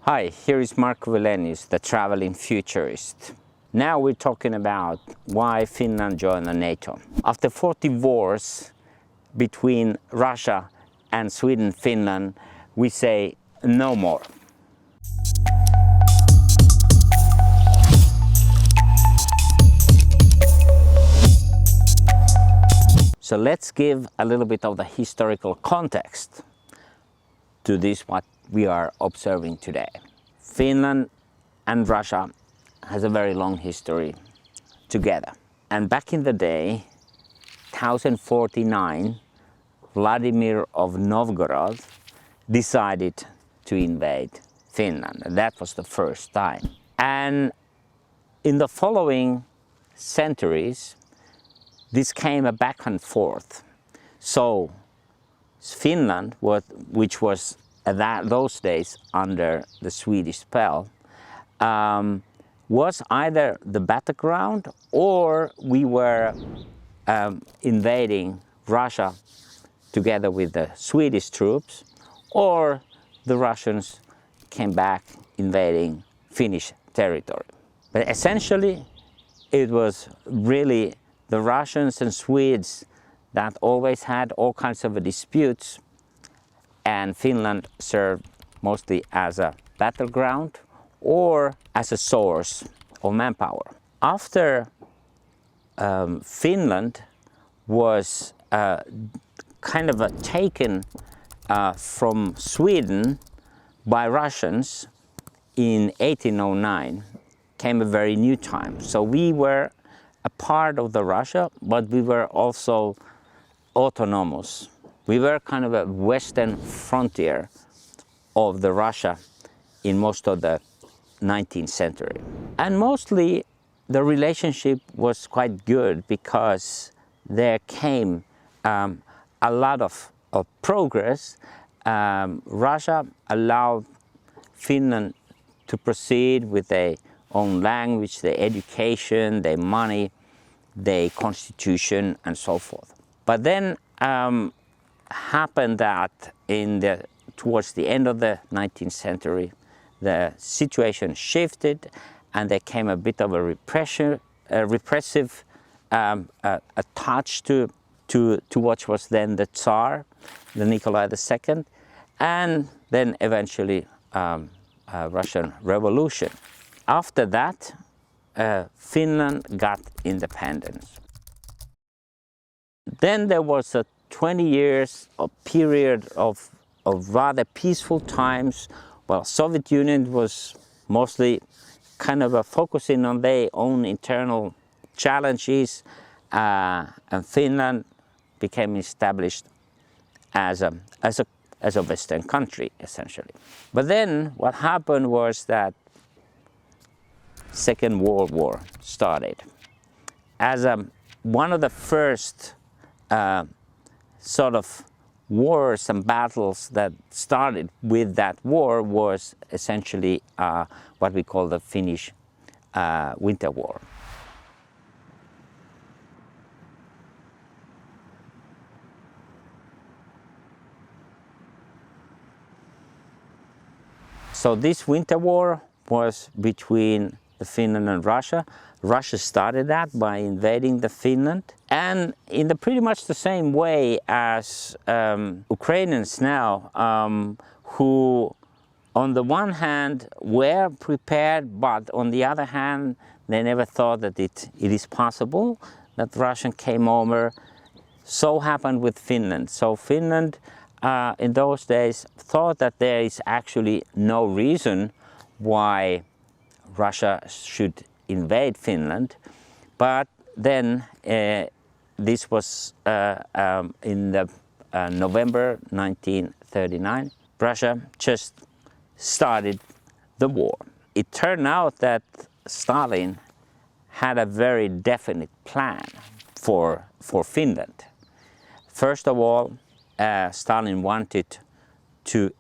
Hi, here is Markku Wilenius, the traveling futurist. Now we're talking about why Finland joined the NATO. After 40 wars between Russia and Sweden, Finland, we say no more. So let's give a little bit of the historical context to this, what we are observing today. Finland and Russia has a very long history together. And back in the day, 1049, Vladimir of Novgorod decided to invade Finland. And that was the first time. And in the following centuries, this came a back and forth. So Finland, which was at those days under the Swedish spell, was either the battleground or we were invading Russia together with the Swedish troops, or the Russians came back invading Finnish territory. But essentially it was really the Russians and Swedes that always had all kinds of disputes, and Finland served mostly as a battleground or as a source of manpower. After Finland was kind of taken from Sweden by Russians in 1809, came a very new time. So we were a part of the Russia, but we were also autonomous. We were kind of a western frontier of the Russia in most of the 19th century. And mostly the relationship was quite good because there came a lot of progress. Russia allowed Finland to proceed with their own language, their education, their money, their constitution, and so forth. But then happened that towards the end of the 19th century, the situation shifted and there came a bit of a repressive touch to what was then the Tsar, the Nikolai II, and then eventually Russian Revolution. After that, Finland got independence. Then there was a 20 years of period of rather peaceful times. Well, Soviet Union was mostly kind of focusing on their own internal challenges, and Finland became established as a Western country, essentially. But then what happened was that Second World War started. As one of the first sort of wars and battles that started with that war was essentially what we call the Finnish Winter War. So this Winter War was between Finland and Russia. Russia started that by invading Finland, and in pretty much the same way as Ukrainians now, who on the one hand were prepared, but on the other hand they never thought that it is possible that Russian came over. So happened with Finland. So Finland in those days thought that there is actually no reason why Russia should invade Finland, but then this was in November 1939. Russia just started the war. It turned out that Stalin had a very definite plan for Finland. First of all, Stalin wanted to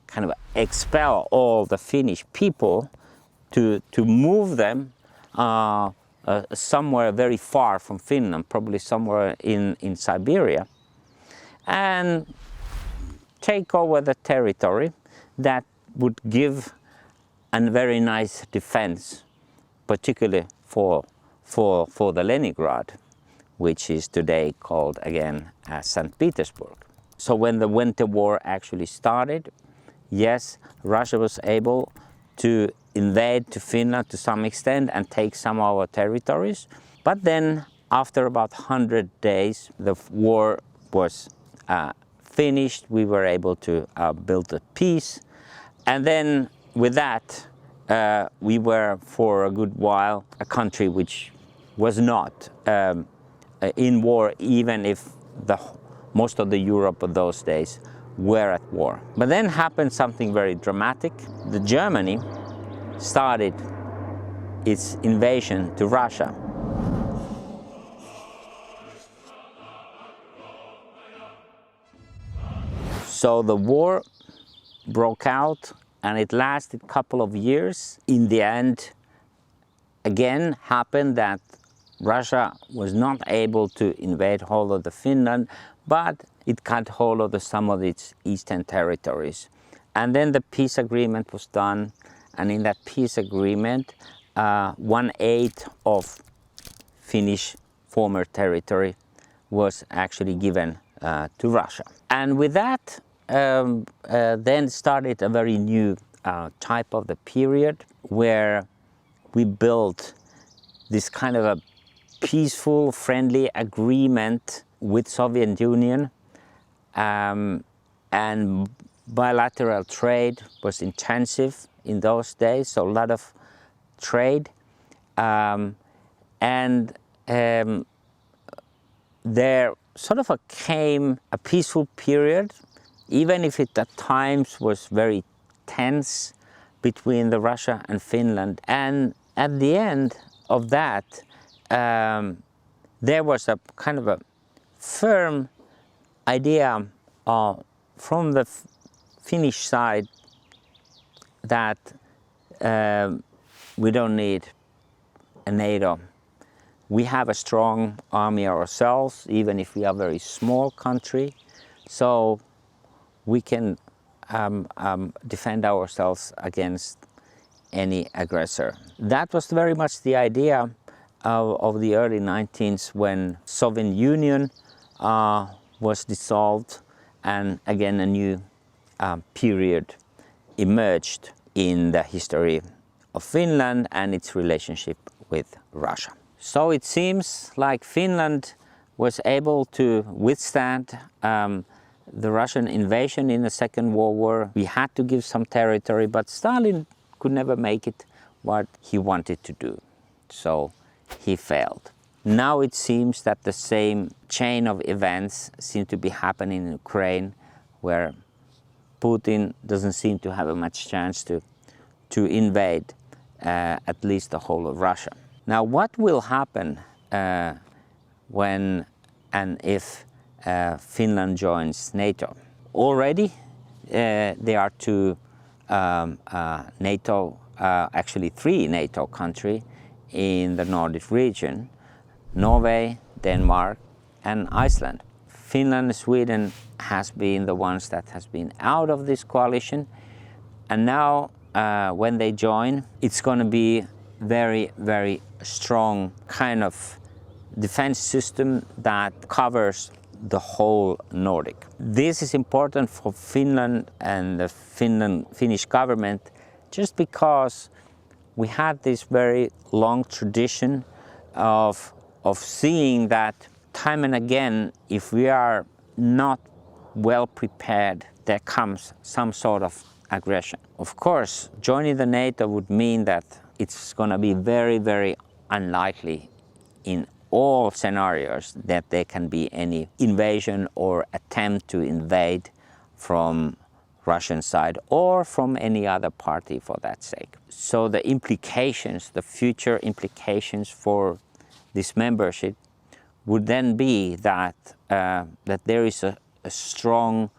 kind of expel all the Finnish people, to move them somewhere very far from Finland, probably somewhere in Siberia, and take over the territory that would give and very nice defense, particularly for the Leningrad, which is today called again St. Petersburg. So when the Winter War actually started, yes, Russia was able to invade to Finland to some extent and take some of our territories. But then after about 100 days, the war was finished. We were able to build a peace. And then with that, we were for a good while a country which was not in war, even if most of the Europe of those days were at war. But then happened something very dramatic. Germany started its invasion to Russia. So the war broke out and it lasted a couple of years. In the end, again happened that Russia was not able to invade whole of the Finland, but it got hold of some of its eastern territories. And then the peace agreement was done, and in that peace agreement, 1/8 of Finnish former territory was actually given to Russia. And with that, then started a very new type of the period where we built this kind of a peaceful, friendly agreement with Soviet Union, and bilateral trade was intensive in those days, so a lot of trade, and there sort of came a peaceful period, even if it at times was very tense between the Russia and Finland. And at the end of that, there was a kind of a firm idea from the Finnish side that we don't need a NATO. We have a strong army ourselves, even if we are a very small country, so we can defend ourselves against any aggressor. That was very much the idea of the early 19th, when Soviet Union was dissolved, and again a new period emerged in the history of Finland and its relationship with Russia. So it seems like Finland was able to withstand the Russian invasion in the Second World War. We had to give some territory, but Stalin could never make it what he wanted to do. So he failed. Now it seems that the same chain of events seem to be happening in Ukraine, where Putin doesn't seem to have much chance to invade at least the whole of Russia. Now, what will happen when and if Finland joins NATO? Already there are two NATO, actually 3 NATO countries in the Nordic region: Norway, Denmark and Iceland. Finland and Sweden has been the ones that has been out of this coalition, and now when they join, it's going to be very, very strong kind of defense system that covers the whole Nordic. This is important for Finland and the Finnish government, just because we had this very long tradition of seeing that time and again, if we are not well prepared, there comes some sort of aggression. Of course, joining the NATO would mean that it's going to be very, very unlikely in all scenarios that there can be any invasion or attempt to invade from Russian side or from any other party for that sake. So the implications, the future implications for this membership would then be that that there is a strong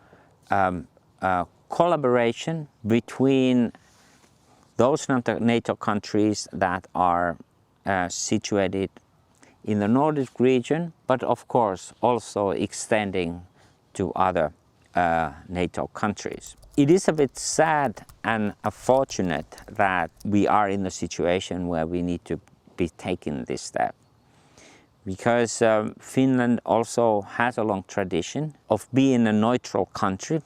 collaboration between those NATO countries that are situated in the Nordic region, but of course also extending to other NATO countries. It is a bit sad and unfortunate that we are in a situation where we need to be taking this step, because Finland also has a long tradition of being a neutral country,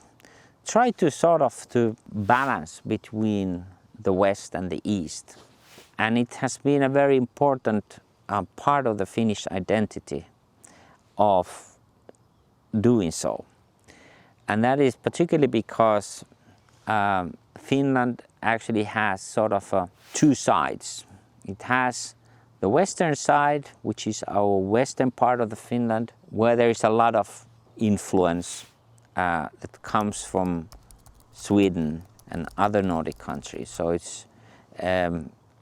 try to sort of to balance between the West and the East. And it has been a very important part of the Finnish identity of doing so. And that is particularly because Finland actually has sort of two sides. It has the western side, which is our western part of the Finland, where there is a lot of influence that comes from Sweden and other Nordic countries. So it's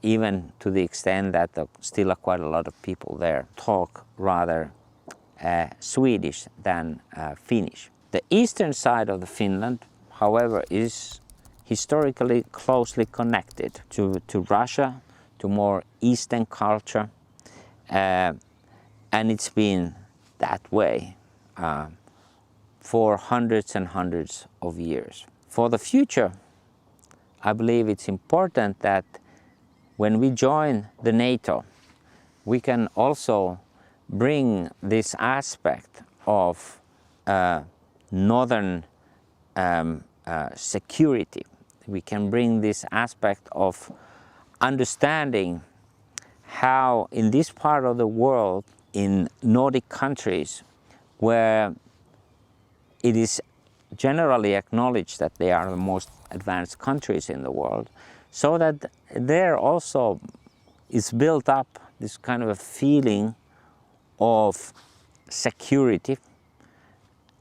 even to the extent that still quite a lot of people there talk rather Swedish than Finnish. The eastern side of the Finland, however, is historically closely connected to Russia, to more Eastern culture, and it's been that way for hundreds and hundreds of years. For the future, I believe it's important that when we join the NATO, we can also bring this aspect of northern security. We can bring this aspect of understanding how in this part of the world, in Nordic countries, where it is generally acknowledged that they are the most advanced countries in the world, so that there also is built up this kind of a feeling of security,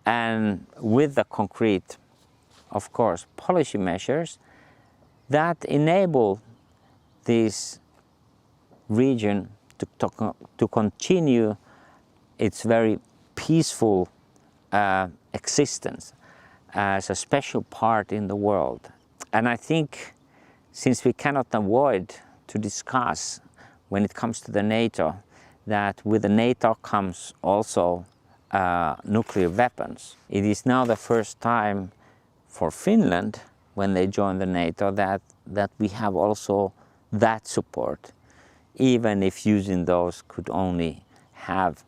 and with the concrete, of course, policy measures that enable this region to continue its very peaceful existence as a special part in the world. And I think, since we cannot avoid to discuss when it comes to the NATO, that with the NATO comes also nuclear weapons. It is now the first time for Finland, when they join the NATO, that we have also that support, even if using those could only have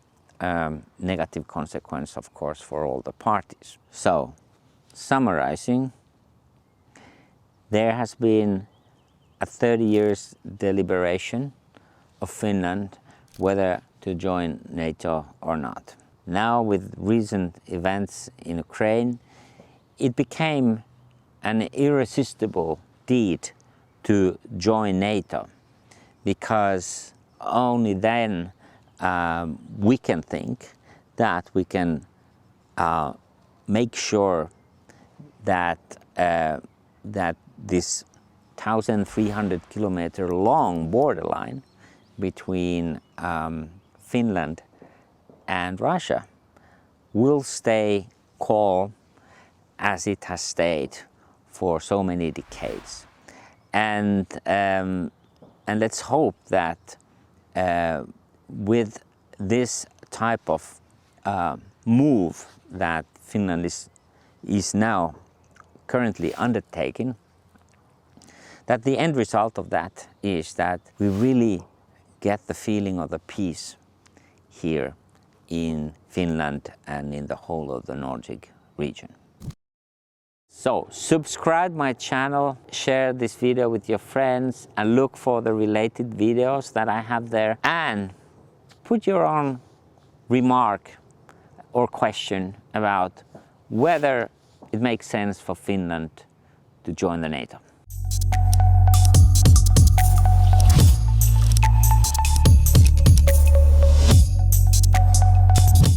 negative consequence, of course, for all the parties. So, summarizing, there has been a 30 years deliberation of Finland whether to join NATO or not. Now, with recent events in Ukraine, it became an irresistible deed to join NATO, because only then we can think that we can make sure that that this 1,300-kilometer long borderline between Finland and Russia will stay calm as it has stayed for so many decades. And let's hope that with this type of move that Finland is now currently undertaking, that the end result of that is that we really get the feeling of the peace here in Finland and in the whole of the Nordic region. So, subscribe my channel, share this video with your friends, and look for the related videos that I have there, and put your own remark or question about whether it makes sense for Finland to join the NATO.